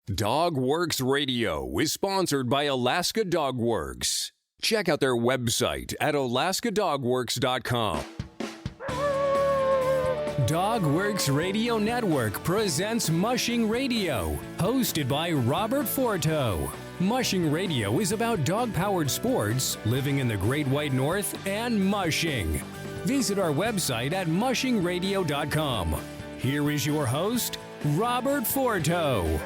DogWorks Radio is sponsored by Alaska Dog Works. Check out their website at alaskadogworks.com. DogWorks Radio Network presents Mushing Radio, hosted by Robert Forto. Mushing Radio is about dog-powered sports, living in the Great White North, and mushing. Visit our website at mushingradio.com. Here is your host, Robert Forto.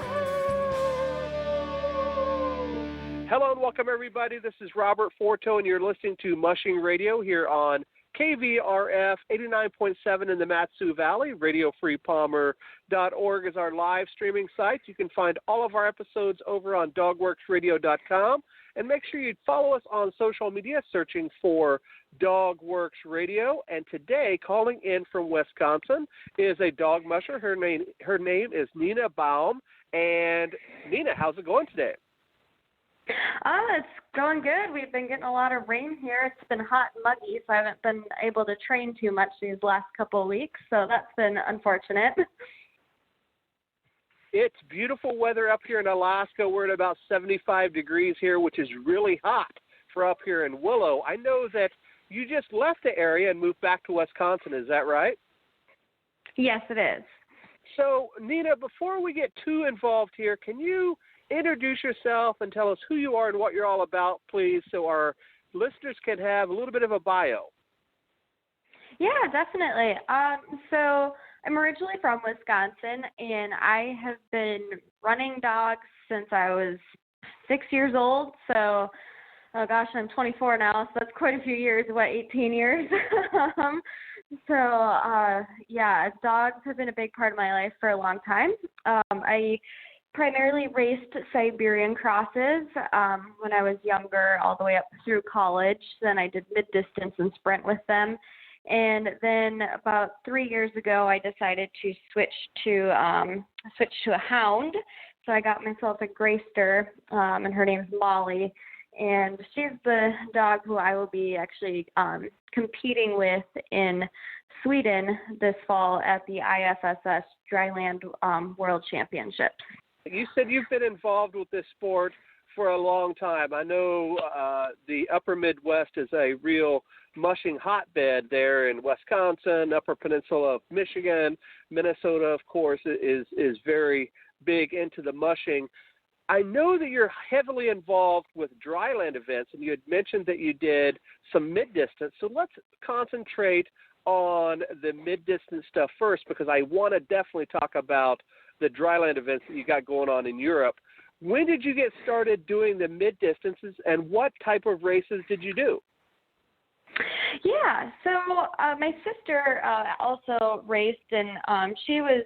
Hello and welcome, everybody. This is Robert Forto, and you're listening to Mushing Radio here on KVRF 89.7 in the Mat-Su Valley. RadioFreePalmer.org is our live streaming site. You can find all of our episodes over on dogworksradio.com. And make sure you follow us on social media, searching for DogWorks Radio. And today, calling in from Wisconsin, is a dog musher. Her name is Niina Baum. And Niina, how's it going today? It's going good. We've been getting a lot of rain here. It's been hot and muggy, so I haven't been able to train too much these last couple of weeks, so that's been unfortunate. It's beautiful weather up here in Alaska. We're at about 75 degrees here, which is really hot for up here in Willow. I know that you just left the area and moved back to Wisconsin. Is that right? Yes, it is. So, Niina, before we get too involved here, can you introduce yourself and tell us who you are and what you're all about, please, so our listeners can have a little bit of a bio? Yeah, definitely. So I'm originally from Wisconsin, and I have been running dogs since I was 6 years old. So, oh gosh, I'm 24 now, so that's quite a few years, 18 years? Yeah, dogs have been a big part of my life for a long time. I primarily raced Siberian crosses when I was younger, all the way up through college. Then I did mid-distance and sprint with them. And then about 3 years ago, I decided to switch to a hound. So I got myself a Greyster, and her name's Molly. And she's the dog who I will be actually competing with in Sweden this fall at the IFSS Dryland World Championships. You said you've been involved with this sport for a long time. I know the upper Midwest is a real mushing hotbed there in Wisconsin, upper peninsula of Michigan. Minnesota, of course, is very big into the mushing. I know that you're heavily involved with dryland events, and you had mentioned that you did some mid-distance. So let's concentrate on the mid-distance stuff first, because I want to definitely talk about the dryland events that you got going on in Europe. When did you get started doing the mid-distances, and what type of races did you do? Yeah, so my sister also raced, and she was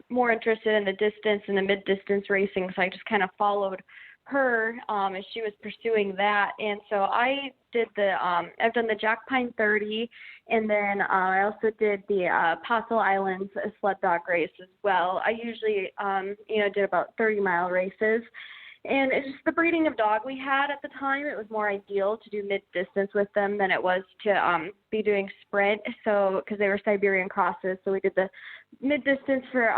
more interested in the distance and the mid-distance racing, so I just kind of followed her as she was pursuing that. And so I did I've done the Jack Pine 30, and then I also did the Apostle Islands sled dog race as well. I usually, did about 30-mile races. And it's just the breeding of dog we had at the time. It was more ideal to do mid-distance with them than it was to be doing sprint. So, because they were Siberian crosses, so we did the mid-distance for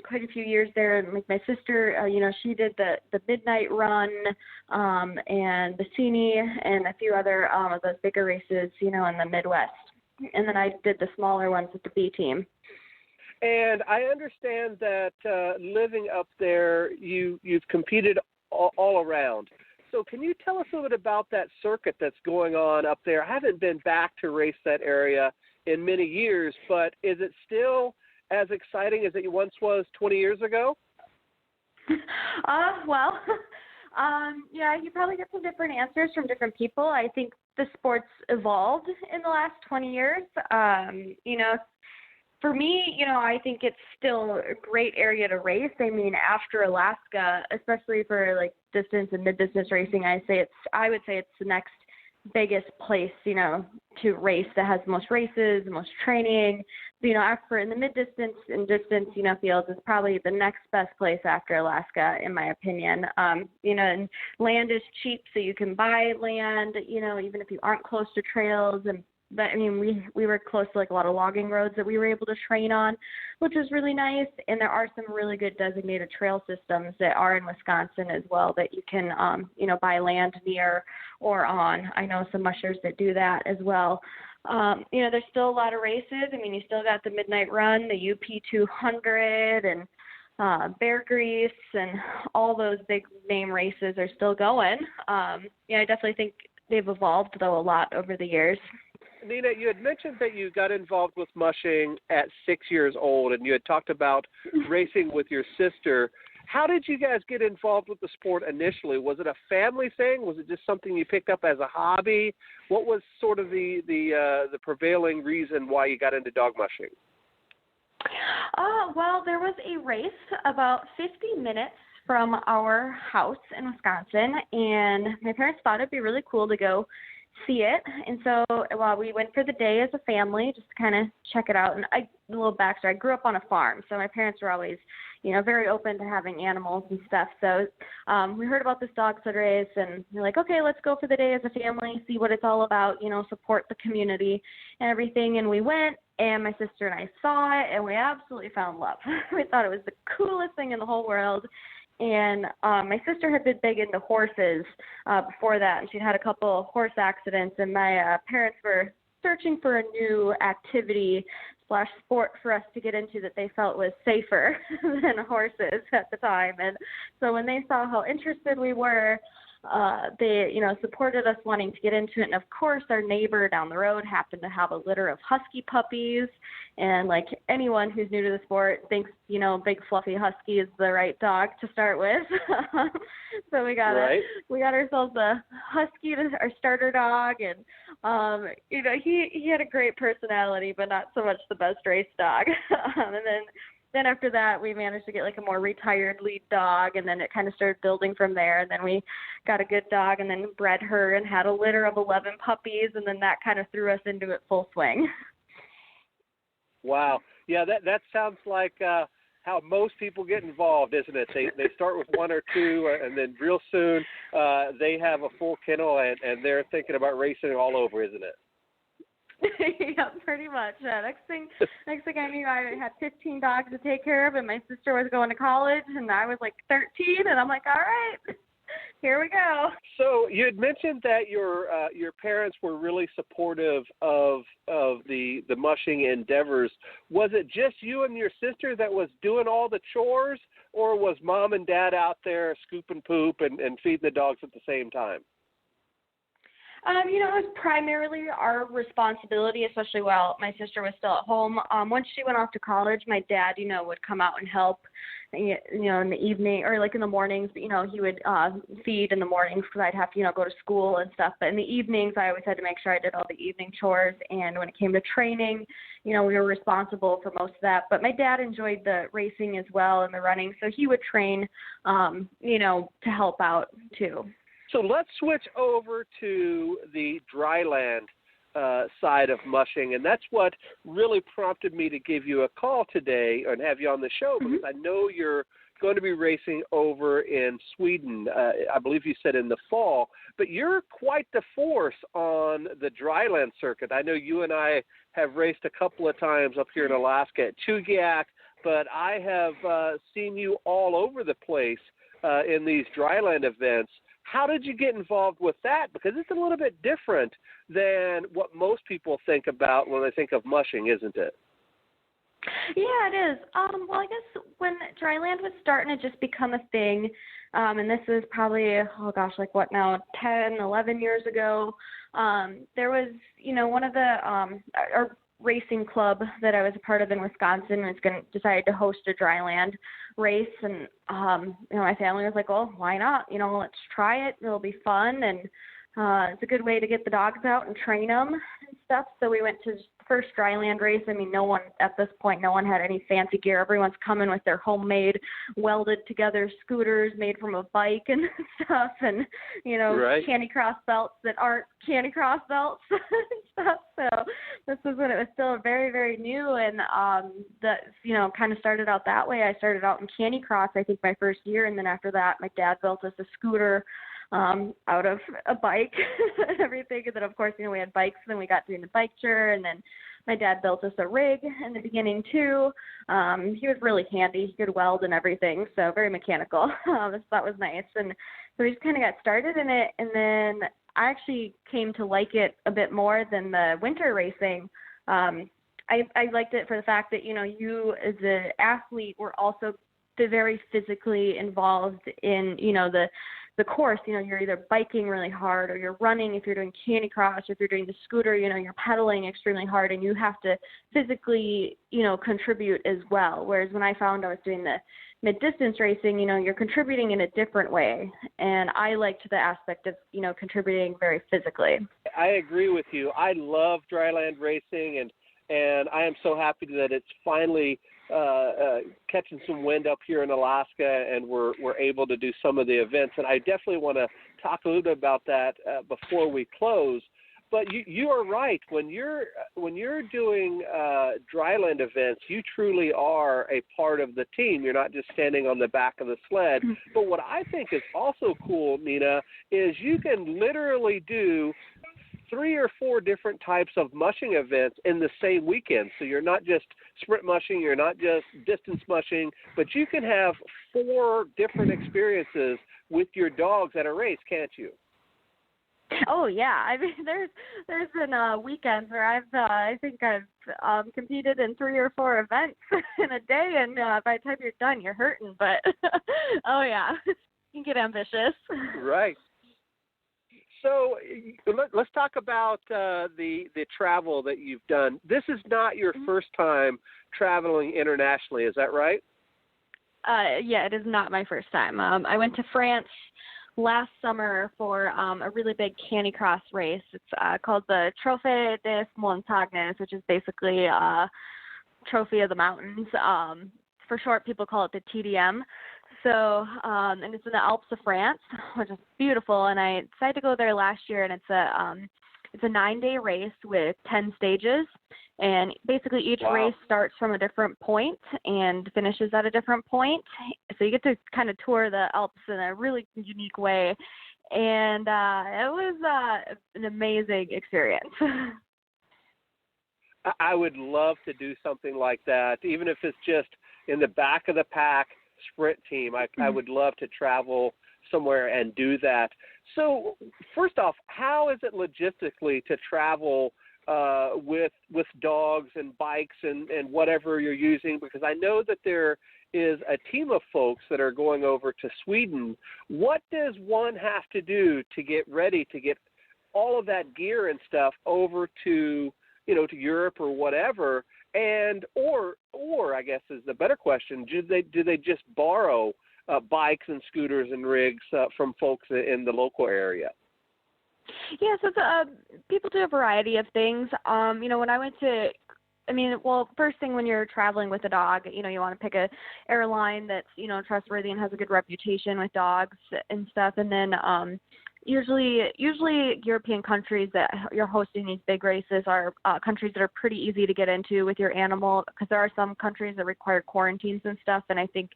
quite a few years there. And like my sister, she did the Midnight Run and the Cini and a few other of those bigger races, in the Midwest. And then I did the smaller ones with the B team. And I understand that living up there, you've competed all around. So can you tell us a little bit about that circuit that's going on up there? I haven't been back to race that area in many years, but is it still as exciting as it once was 20 years ago? You probably get some different answers from different people. I think the sport's evolved in the last 20 years. For me, I think it's still a great area to race. I mean, after Alaska, especially for like distance and mid-distance racing, I would say it's the next biggest place, to race that has the most races, the most training. After in the mid-distance and distance, fields is probably the next best place after Alaska, in my opinion. And land is cheap, so you can buy land, even if you aren't close to trails, and but I mean, we were close to like a lot of logging roads that we were able to train on, which was really nice. And there are some really good designated trail systems that are in Wisconsin as well that you can, buy land near or on. I know some mushers that do that as well. There's still a lot of races. I mean, you still got the Midnight Run, the UP 200, and Bear Grease, and all those big name races are still going. I definitely think they've evolved, though, a lot over the years. Niina, you had mentioned that you got involved with mushing at 6 years old, and you had talked about racing with your sister. How did you guys get involved with the sport initially? Was it a family thing? Was it just something you picked up as a hobby? What was sort of the prevailing reason why you got into dog mushing? Well, there was a race about 50 minutes from our house in Wisconsin, and my parents thought it'd be really cool to go see it. And so we went for the day as a family just to kind of check it out. And a little backstory, I grew up on a farm, so my parents were always, very open to having animals and stuff. So we heard about this dog sled race, and we're like, okay, let's go for the day as a family, see what it's all about, support the community and everything. And we went, and my sister and I saw it, and we absolutely fell in love. We thought it was the coolest thing in the whole world. And my sister had been big into horses before that, and she'd had a couple of horse accidents, and my parents were searching for a new activity/sport for us to get into that they felt was safer than horses at the time. And so when they saw how interested we were, they, supported us wanting to get into it. And of course, our neighbor down the road happened to have a litter of husky puppies. And like anyone who's new to the sport thinks, big fluffy husky is the right dog to start with. So we got ourselves a husky as our starter dog. And, he had a great personality, but not so much the best race dog. And then after that, we managed to get like a more retired lead dog, and then it kind of started building from there. And then we got a good dog and then bred her and had a litter of 11 puppies, and then that kind of threw us into it full swing. Wow. Yeah, that sounds like how most people get involved, isn't it? They start with one or two, and then real soon they have a full kennel, and they're thinking about racing all over, isn't it? Yeah, pretty much. Next thing I knew, I had 15 dogs to take care of, and my sister was going to college, and I was like 13, and I'm like, all right, here we go. So you had mentioned that your parents were really supportive of the mushing endeavors. Was it just you and your sister that was doing all the chores, or was mom and dad out there scooping poop and feeding the dogs at the same time? It was primarily our responsibility, especially while my sister was still at home. Once she went off to college, my dad, would come out and help, in the evening or like in the mornings. He would feed in the mornings because I'd have to, go to school and stuff. But in the evenings, I always had to make sure I did all the evening chores. And when it came to training, we were responsible for most of that. But my dad enjoyed the racing as well and the running, so he would train, to help out too. So let's switch over to the dryland side of mushing, and that's what really prompted me to give you a call today and have you on the show, because I know you're going to be racing over in Sweden, I believe you said in the fall, but you're quite the force on the dryland circuit. I know you and I have raced a couple of times up here in Alaska at Chugiak, but I have seen you all over the place in these dryland events. How did you get involved with that? Because it's a little bit different than what most people think about when they think of mushing, isn't it? Yeah, it is. Well, I guess when dryland was starting to just become a thing, and this is probably, 10, 11 years ago, there was, one of the our racing club that I was a part of in Wisconsin was going to decide to host a dryland race, and my family was like, well, why not? Let's try it. It'll be fun, and it's a good way to get the dogs out and train them and stuff. So we went to the first dryland race. I mean, no one had any fancy gear. Everyone's coming with their homemade, welded together scooters made from a bike and stuff, and candy cross belts that aren't candy cross belts and stuff. So this was when it was still very, very new, and that kind of started out that way. I started out in candy cross, I think, my first year, and then after that, my dad built us a scooter out of a bike and everything. And then, of course, we had bikes, and then we got doing the bike tour, and then my dad built us a rig in the beginning, too. He was really handy. He could weld and everything, so very mechanical. So that was nice. And so we just kind of got started in it, and then I actually came to like it a bit more than the winter racing. I liked it for the fact that, you as an athlete were also very physically involved in, the course. You're either biking really hard, or you're running if you're doing canicross, or if you're doing the scooter, you're pedaling extremely hard, and you have to physically, contribute as well. Whereas when I found I was doing the mid-distance racing, you're contributing in a different way. And I liked the aspect of, contributing very physically. I agree with you. I love dryland racing, and I am so happy that it's finally catching some wind up here in Alaska, and we're able to do some of the events. And I definitely want to talk a little bit about that before we close. But you are right. When you're doing dryland events, you truly are a part of the team. You're not just standing on the back of the sled. But what I think is also cool, Niina, is you can literally do 3 or 4 different types of mushing events in the same weekend. So you're not just sprint mushing, you're not just distance mushing, but you can have 4 different experiences with your dogs at a race, can't you? Oh yeah, I mean there's been weekends where I think I've competed in 3 or 4 events in a day, and by the time you're done, you're hurting. But oh yeah, you can get ambitious. Right. So let's talk about the travel that you've done. This is not your first time traveling internationally, is that right? Yeah, it is not my first time. I went to France last summer for a really big canicross race. It's called the Trophée des Montagnes, which is basically a trophy of the mountains. For short, people call it the TDM. So, and it's in the Alps of France, which is beautiful. And I decided to go there last year, and it's a 9-day race with 10 stages. And basically each race starts from a different point and finishes at a different point. So you get to kind of tour the Alps in a really unique way. And it was an amazing experience. I would love to do something like that, even if it's just in the back of the pack sprint team. I would love to travel somewhere and do that. So first off, how is it logistically to travel with dogs and bikes and whatever you're using? Because I know that there is a team of folks that are going over to Sweden. What does one have to do to get ready to get all of that gear and stuff over to Europe or whatever? And or I guess is the better question, do they just borrow bikes and scooters and rigs from folks in the local area? Yeah, so people do a variety of things. When I went to, first thing when you're traveling with a dog, you want to pick a airline that's, trustworthy and has a good reputation with dogs and stuff. And then usually European countries that you're hosting these big races are countries that are pretty easy to get into with your animal, because there are some countries that require quarantines and stuff. And I think,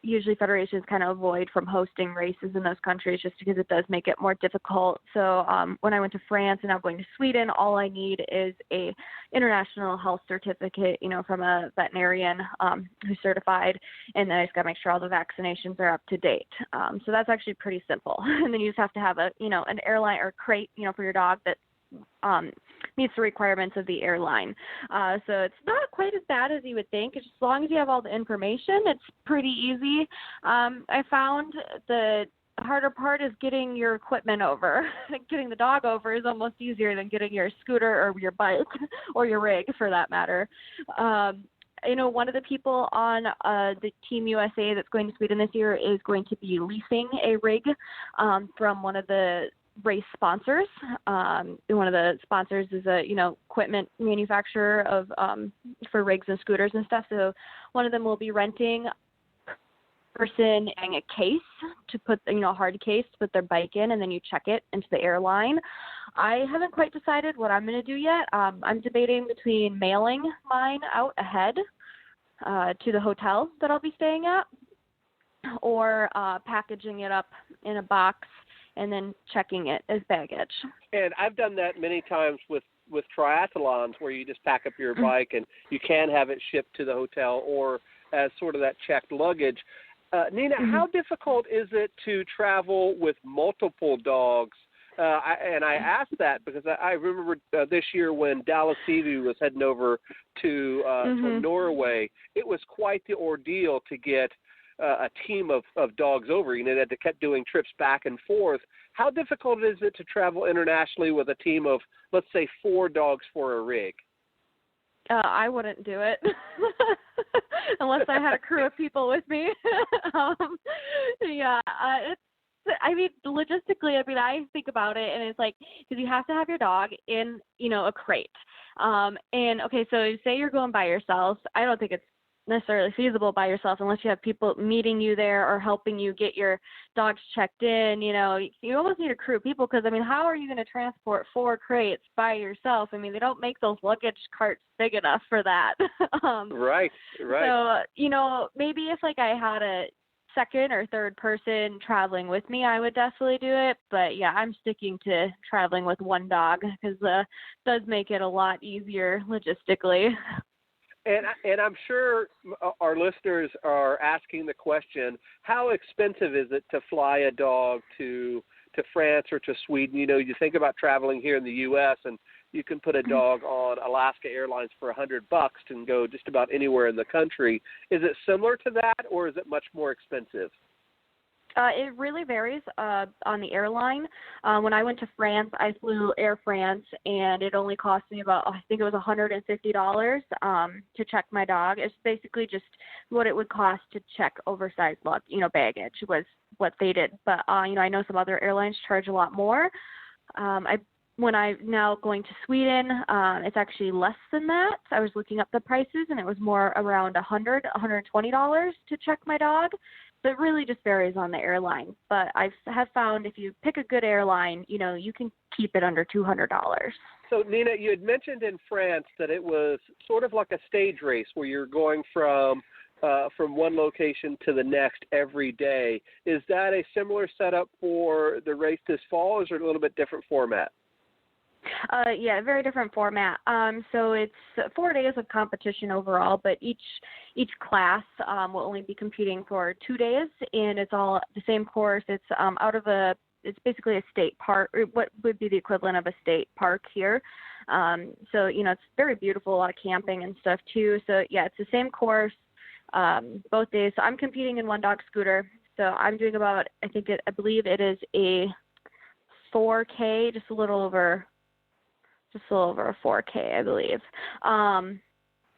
usually federations kind of avoid from hosting races in those countries just because it does make it more difficult. So when I went to France and now going to Sweden, all I need is a international health certificate, from a veterinarian who's certified, and then I just got to make sure all the vaccinations are up to date. So that's actually pretty simple. And then you just have to have an airline or crate, for your dog that meets the requirements of the airline. So it's not quite as bad as you would think. As long as you have all the information, it's pretty easy. I found the harder part is getting your equipment over. Getting the dog over is almost easier than getting your scooter or your bike or your rig, for that matter. One of the people on the Team USA that's going to Sweden this year is going to be leasing a rig from one of the race sponsors. One of the sponsors is a equipment manufacturer of for rigs and scooters and stuff. So one of them will be renting person and a case to put a hard case to put their bike in, and then you check it into the airline. I haven't quite decided what I'm going to do yet. I'm debating between mailing mine out ahead to the hotel that I'll be staying at, or packaging it up in a box and then checking it as baggage. And I've done that many times with triathlons where you just pack up your bike and you can have it shipped to the hotel or as sort of that checked luggage. Niina, how difficult is it to travel with multiple dogs? I asked that because I remember this year when Dallas Seaview was heading over to Norway, it was quite the ordeal to get a team of dogs over. You know, they had to keep doing trips back and forth. How difficult is it to travel internationally with a team of, let's say, 4 dogs for a rig? I wouldn't do it unless I had a crew of people with me. Logistically, I think about it, and it's like, because you have to have your dog in, a crate. And, okay, so say you're going by yourself. I don't think it's necessarily feasible by yourself unless you have people meeting you there or helping you get your dogs checked in. You almost need a crew of people because, how are you going to transport 4 crates by yourself? They don't make those luggage carts big enough for that. Right. So, maybe if I had a second or third person traveling with me, I would definitely do it. But yeah, I'm sticking to traveling with one dog because it does make it a lot easier logistically. And I'm sure our listeners are asking the question, how expensive is it to fly a dog to France or to Sweden? You think about traveling here in the U.S. and you can put a dog on Alaska Airlines for $100 and go just about anywhere in the country. Is it similar to that, or is it much more expensive? It really varies on the airline. When I went to France, I flew Air France, and it only cost me about, I think it was $150 to check my dog. It's basically just what it would cost to check oversized baggage was what they did. But, I know some other airlines charge a lot more. When I'm now going to Sweden, it's actually less than that. I was looking up the prices, and it was more around $120 to check my dog. So it really just varies on the airline. But I have found if you pick a good airline, you can keep it under $200. So, Niina, you had mentioned in France that it was sort of like a stage race where you're going from one location to the next every day. Is that a similar setup for the race this fall, or is it a little bit different format? Yeah, very different format. So it's 4 days of competition overall, but each class will only be competing for 2 days, and it's all the same course. It's it's basically a state park, or what would be the equivalent of a state park here. So it's very beautiful, a lot of camping and stuff too. So yeah, it's the same course both days. So I'm competing in one dog scooter. So I'm doing about, I believe it is a 4K, just a little over a 4K, I believe.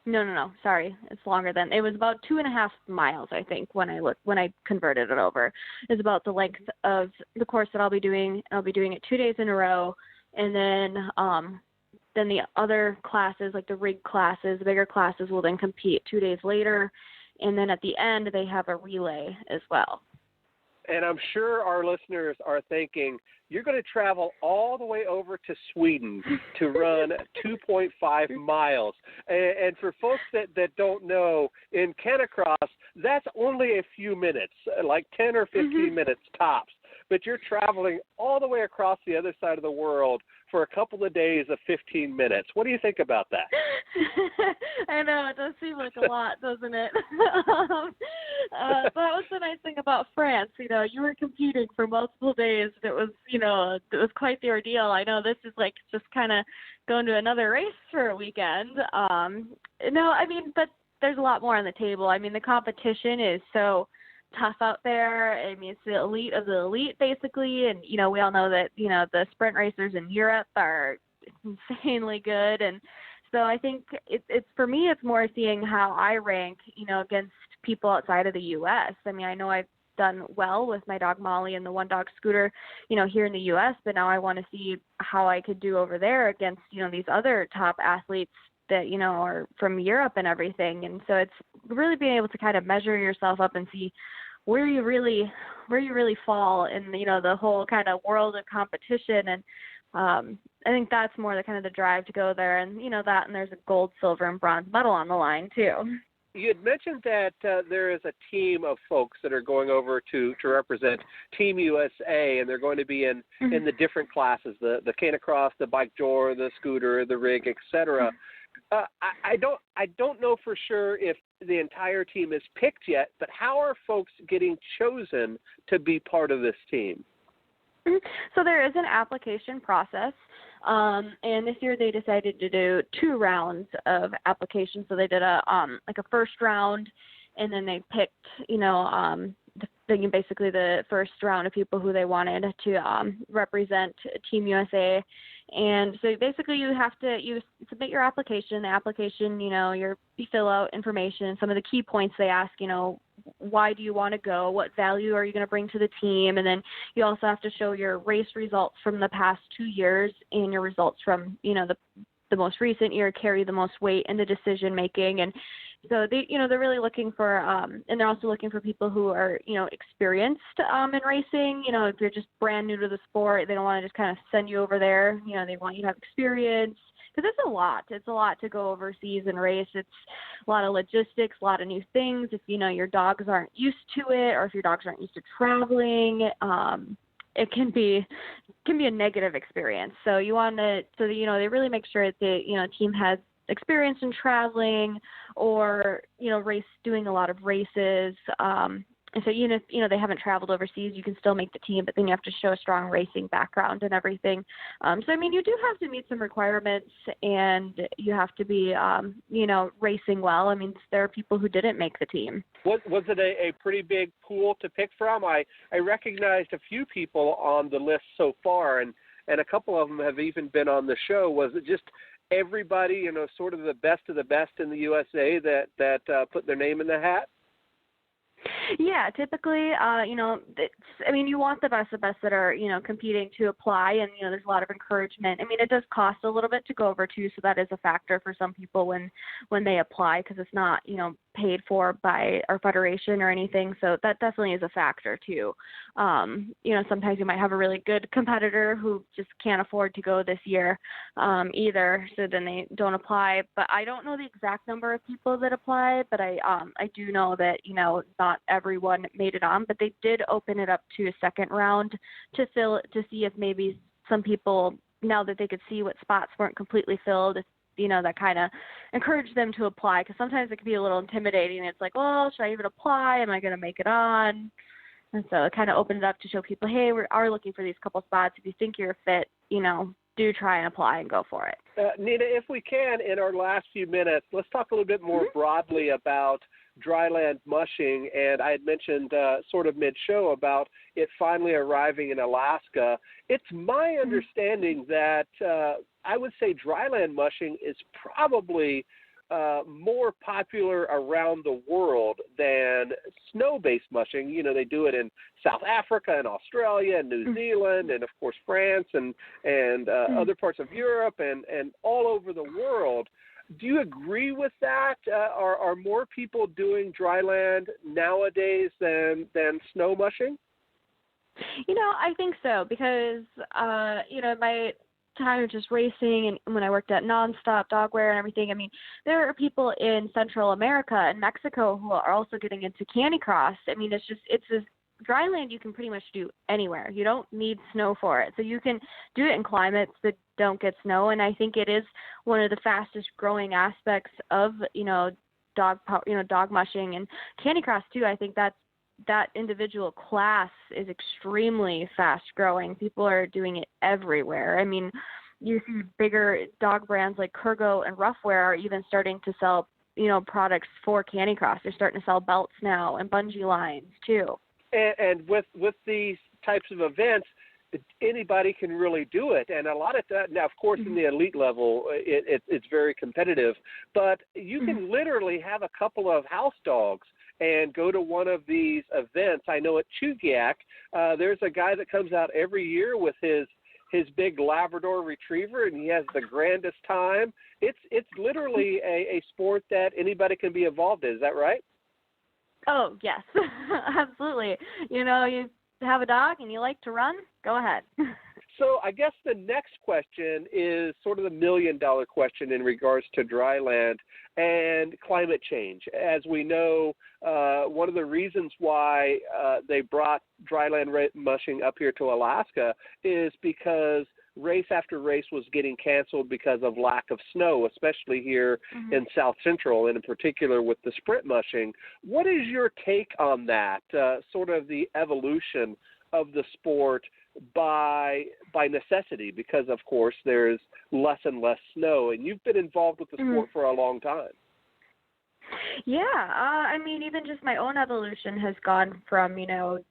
No, sorry, it's longer than. It was about 2.5 miles, I think, when I converted it over. It's about the length of the course that I'll be doing. I'll be doing it 2 days in a row, and then the other classes, like the rig classes, the bigger classes, will then compete 2 days later, and then at the end they have a relay as well. And I'm sure our listeners are thinking, you're going to travel all the way over to Sweden to run 2.5 miles. And for folks that don't know, in Canicross, that's only a few minutes, like 10 or 15 minutes tops. But you're traveling all the way across the other side of the world for a couple of days of 15 minutes. What do you think about that? I know, it does seem like a lot, doesn't it? That was the nice thing about France. You were competing for multiple days. It was quite the ordeal. I know this is like just kind of going to another race for a weekend. But there's a lot more on the table. The competition is so tough out there. It's the elite of the elite, basically, and we all know that the sprint racers in Europe are insanely good, and so I think it's for me, it's more seeing how I rank against people outside of the U.S. I know I've done well with my dog Molly and the one dog scooter here in the U.S., but now I want to see how I could do over there against these other top athletes that are from Europe and everything. And so it's really being able to kind of measure yourself up and see where you really fall in the whole kind of world of competition. And I think that's more the kind of the drive to go there, and that, and there's a gold, silver, and bronze medal on the line too. You had mentioned that there is a team of folks that are going over to represent Team USA, and they're going to be in the different classes, the canicross, the bike door, the scooter, the rig, etc. I don't know for sure if the entire team is picked yet, but how are folks getting chosen to be part of this team? So there is an application process, and this year they decided to do 2 rounds of applications. So they did a first round, and then they picked, basically the first round of people who they wanted to represent Team USA. And so basically you submit your application. The application, you fill out information. Some of the key points they ask, why do you want to go? What value are you going to bring to the team? And then you also have to show your race results from the past 2 years and your results from, the most recent year carry the most weight in the decision making. And so they're really looking for, and they're also looking for people who are, experienced in racing. If you're just brand new to the sport, they don't want to just kind of send you over there. They want you to have experience, because it's a lot. It's a lot to go overseas and race. It's a lot of logistics, a lot of new things. If your dogs aren't used to it, or if your dogs aren't used to traveling, it can be a negative experience. So they really make sure that the team has experience in traveling, or doing a lot of races. And so even if they haven't traveled overseas, you can still make the team, but then you have to show a strong racing background and everything. You do have to meet some requirements, and you have to be racing well. There are people who didn't make the team. Was it a pretty big pool to pick from? I recognized a few people on the list so far, and a couple of them have even been on the show. Was it just everybody, sort of the best of the best in the USA that put their name in the hat? Yeah, typically, you want the best that are, competing to apply, and, there's a lot of encouragement. It does cost a little bit to go over too, so that is a factor for some people when they apply, because it's not, paid for by our federation or anything. So that definitely is a factor too. Sometimes you might have a really good competitor who just can't afford to go this year either, so then they don't apply. But I don't know the exact number of people that apply, but I do know that, not everyone made it on, but they did open it up to a second round to see if maybe some people, now that they could see what spots weren't completely filled, if that kind of encouraged them to apply, because sometimes it can be a little intimidating. It's like, well, should I even apply? Am I going to make it on? And so it kind of opened it up to show people, hey, we are looking for these couple spots. If you think you're a fit, do try and apply and go for it. Niina, if we can, in our last few minutes, let's talk a little bit more broadly about dryland mushing. And I had mentioned sort of mid-show about it finally arriving in Alaska. It's my understanding that I would say dryland mushing is probably more popular around the world than snow-based mushing. They do it in South Africa and Australia and New Zealand and, of course, France and other parts of Europe and all over the world. Do you agree with that? Are more people doing dryland nowadays than snow mushing? I think so, because, my time just racing and when I worked at Nonstop Dogwear and everything, there are people in Central America and Mexico who are also getting into canicross. It's a dryland you can pretty much do anywhere. You don't need snow for it. So you can do it in climates that don't get snow. And I think it is one of the fastest growing aspects of, dog mushing and canicross too. I think that individual class is extremely fast growing. People are doing it everywhere. You see bigger dog brands like Kurgo and Roughwear are even starting to sell, products for canicross. They're starting to sell belts now and bungee lines too. And with these types of events, anybody can really do it. And a lot of that, now, of course, in the elite level, it's very competitive. But you can literally have a couple of house dogs and go to one of these events. I know at Chugiak, there's a guy that comes out every year with his big Labrador Retriever, and he has the grandest time. It's literally a sport that anybody can be involved in. Is that right? Oh, yes, absolutely. You have a dog and you like to run, go ahead. So I guess the next question is sort of the million-dollar question in regards to dry land and climate change. As we know, one of the reasons why they brought dry land mushing up here to Alaska is because race after race was getting canceled because of lack of snow, especially here in South Central, and in particular with the sprint mushing. What is your take on that, sort of the evolution of the sport by necessity, because of course there's less and less snow, and you've been involved with the sport for a long time. Yeah, I mean, even just my own evolution has gone from,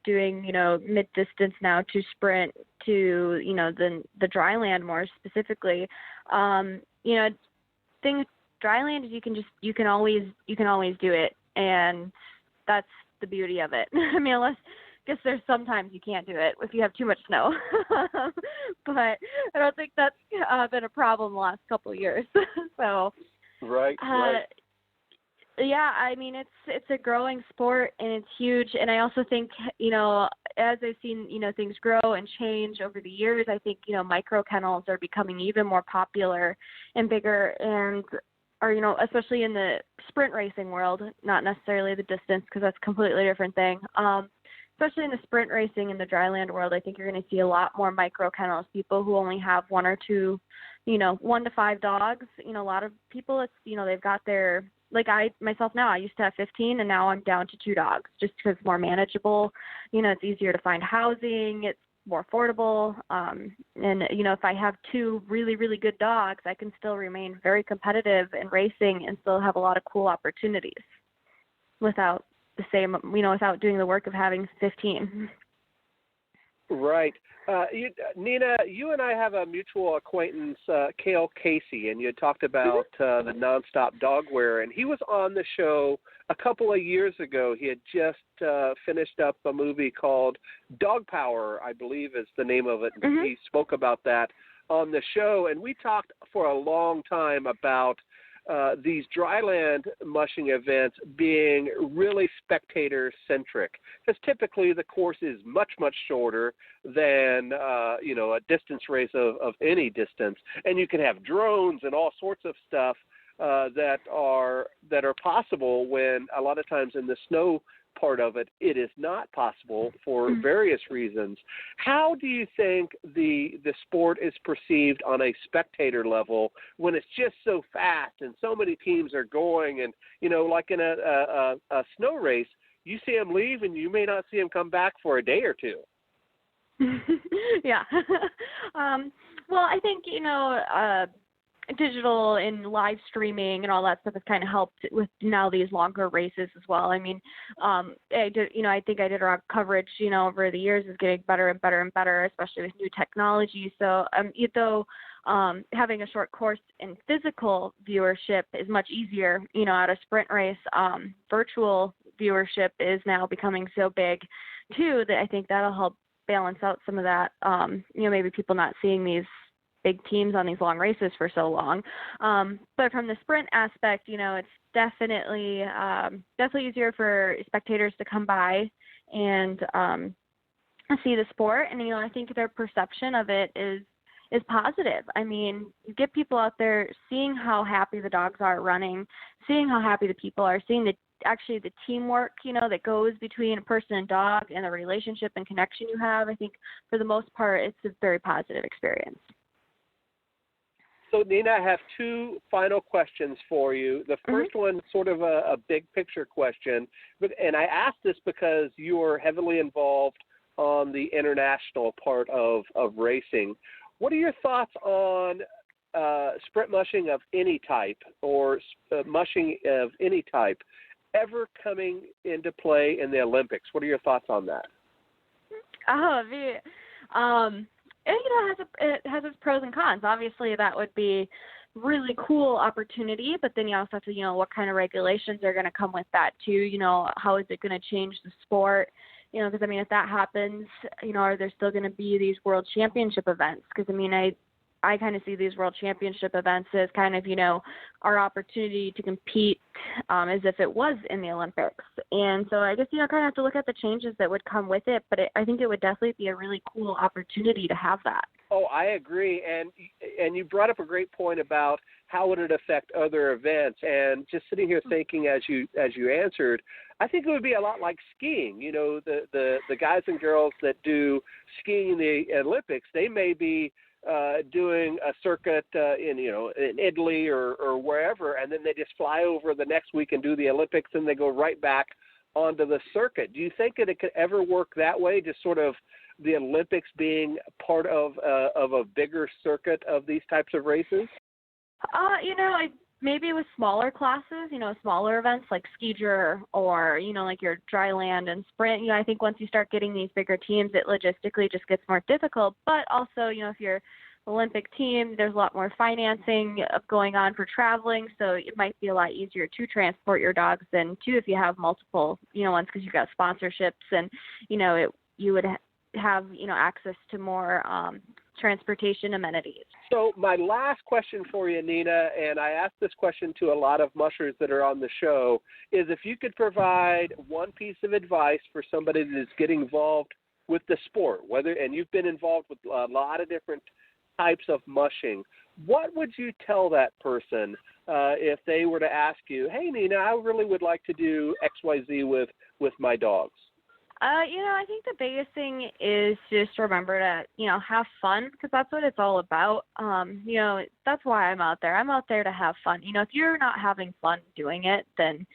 doing, mid-distance now to sprint to, the dry land more specifically. Dry land is you can always do it, and that's the beauty of it. I mean, I guess there's sometimes you can't do it if you have too much snow, but I don't think that's been a problem the last couple of years. So, right. Yeah, I mean, it's a growing sport, and it's huge. And I also think, as I've seen, things grow and change over the years, I think, micro kennels are becoming even more popular and bigger, and are, especially in the sprint racing world, not necessarily the distance, because that's a completely different thing. Especially in the sprint racing in the dry land world, I think you're going to see a lot more micro kennels, people who only have 1 or 2, 1 to 5 dogs. A lot of people, it's, they've got their, like myself now, I used to have 15, and now I'm down to 2 dogs, just because it's more manageable. It's easier to find housing. It's more affordable. And, if I have 2 really, really good dogs, I can still remain very competitive in racing and still have a lot of cool opportunities without without doing the work of having 15. Right. Niina, you and I have a mutual acquaintance, Cale Casey, and you had talked about the nonstop dog wear, and he was on the show a couple of years ago. He had just finished up a movie called Dog Power, I believe is the name of it. He spoke about that on the show, and we talked for a long time about these dryland mushing events being really spectator-centric, because typically the course is much, much shorter than, a distance race of any distance, and you can have drones and all sorts of stuff that are possible when a lot of times in the snow part of it, it is not possible for various reasons. How do you think the sport is perceived on a spectator level when it's just so fast and so many teams are going, and, like in a snow race, you see them leave and you may not see them come back for a day or two? Yeah. Well, I think, digital and live streaming and all that stuff has kind of helped with now these longer races as well. I mean, I think I did our coverage, over the years is getting better and better and better, especially with new technology. So, having a short course in physical viewership is much easier, at a sprint race. Virtual viewership is now becoming so big too, that I think that'll help balance out some of that, maybe people not seeing these big teams on these long races for so long. But from the sprint aspect, it's definitely easier for spectators to come by and see the sport. And, I think their perception of it is positive. I mean, get people out there seeing how happy the dogs are running, seeing how happy the people are, seeing the teamwork, that goes between a person and dog, and the relationship and connection you have. I think for the most part, it's a very positive experience. So, Niina, I have 2 final questions for you. The first one is sort of a big picture question, and I ask this because you are heavily involved on the international part of racing. What are your thoughts on sprint mushing of any type, or mushing of any type, ever coming into play in the Olympics? What are your thoughts on that? It has its pros and cons. Obviously, that would be really cool opportunity, but then you also have to, what kind of regulations are going to come with that too. How is it going to change the sport? Because if that happens, are there still going to be these world championship events? Because I kind of see these world championship events as kind of, our opportunity to compete as if it was in the Olympics. And so I guess, kind of have to look at the changes that would come with it, but I think it would definitely be a really cool opportunity to have that. Oh, I agree, and you brought up a great point about how would it affect other events. And just sitting here thinking as you answered, I think it would be a lot like skiing. You know, the guys and girls that do skiing in the Olympics, they may be doing a circuit in Italy or wherever, and then they just fly over the next week and do the Olympics, and they go right back onto the circuit. Do you think that it could ever work that way? Just sort of the Olympics being part of a bigger circuit of these types of races? Maybe with smaller classes, smaller events like ski jur or, like your dry land and sprint. I think once you start getting these bigger teams, it logistically just gets more difficult. But also, if you're Olympic team, there's a lot more financing going on for traveling, so it might be a lot easier to transport your dogs than if you have multiple, ones, because you've got sponsorships and, you would have, access to more transportation amenities. So my last question for you, Niina, and I asked this question to a lot of mushers that are on the show, is if you could provide one piece of advice for somebody that is getting involved with the sport, and you've been involved with a lot of different types of mushing, what would you tell that person if they were to ask you, hey, Niina, I really would like to do XYZ with my dogs? I think the biggest thing is just remember to, have fun, because that's what it's all about. That's why I'm out there. I'm out there to have fun. If you're not having fun doing it, then,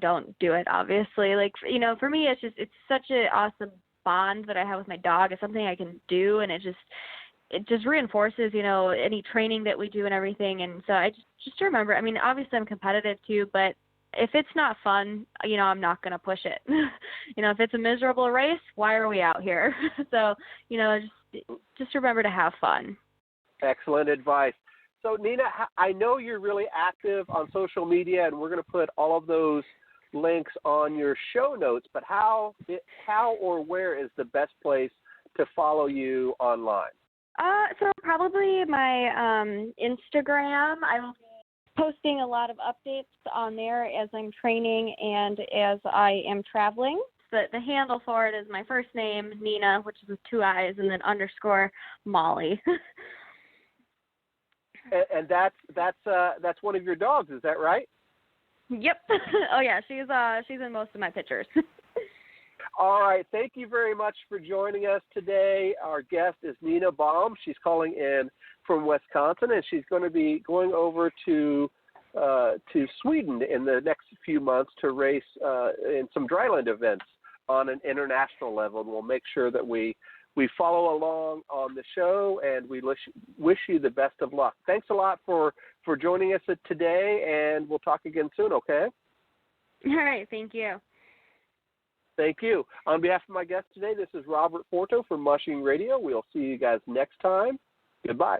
don't do it, obviously. Like, for me, it's such an awesome bond that I have with my dog. It's something I can do, and it just reinforces, any training that we do and everything. And so I just remember, obviously I'm competitive too, but if it's not fun, I'm not going to push it. If it's a miserable race, why are we out here? So, just remember to have fun. Excellent advice. So, Niina, I know you're really active on social media, and we're going to put all of those links on your show notes, but how or where is the best place to follow you online? So probably my Instagram. I will be posting a lot of updates on there as I'm training and as I am traveling. The handle for it is my first name, Niina, which is with 2 I's, and then _ Molly. and that's one of your dogs, is that right? Yep. Oh yeah, she's in most of my pictures. All right. Thank you very much for joining us today. Our guest is Niina Baum. She's calling in from Wisconsin, and she's going to be going over to Sweden in the next few months to race in some dryland events on an international level. And we'll make sure that we follow along on the show, and we wish you the best of luck. Thanks a lot for joining us today, and we'll talk again soon, okay? All right. Thank you. Thank you. On behalf of my guest today, this is Robert Forto from Mushing Radio. We'll see you guys next time. Goodbye.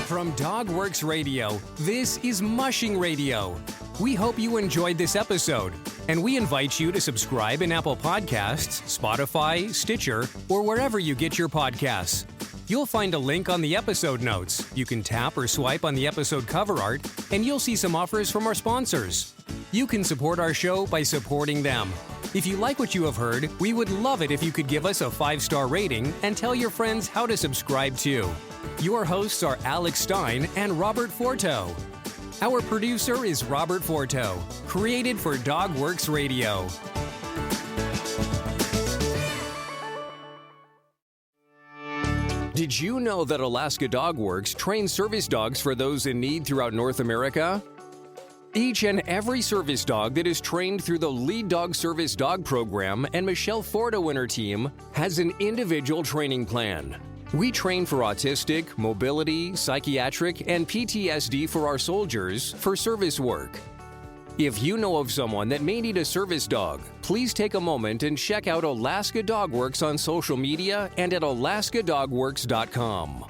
From DogWorks Radio, this is Mushing Radio. We hope you enjoyed this episode, and we invite you to subscribe in Apple Podcasts, Spotify, Stitcher, or wherever you get your podcasts. You'll find a link on the episode notes. You can tap or swipe on the episode cover art, and you'll see some offers from our sponsors. You can support our show by supporting them. If you like what you have heard, we would love it if you could give us a 5-star rating and tell your friends how to subscribe too. Your hosts are Alex Stein and Robert Forto. Our producer is Robert Forto, created for DogWorks Radio. Did you know that Alaska DogWorks trains service dogs for those in need throughout North America? Each and every service dog that is trained through the Lead Dog Service Dog Program and Michelle Forto and her team has an individual training plan. We train for autistic, mobility, psychiatric, and PTSD for our soldiers for service work. If you know of someone that may need a service dog, please take a moment and check out Alaska DogWorks on social media and at alaskadogworks.com.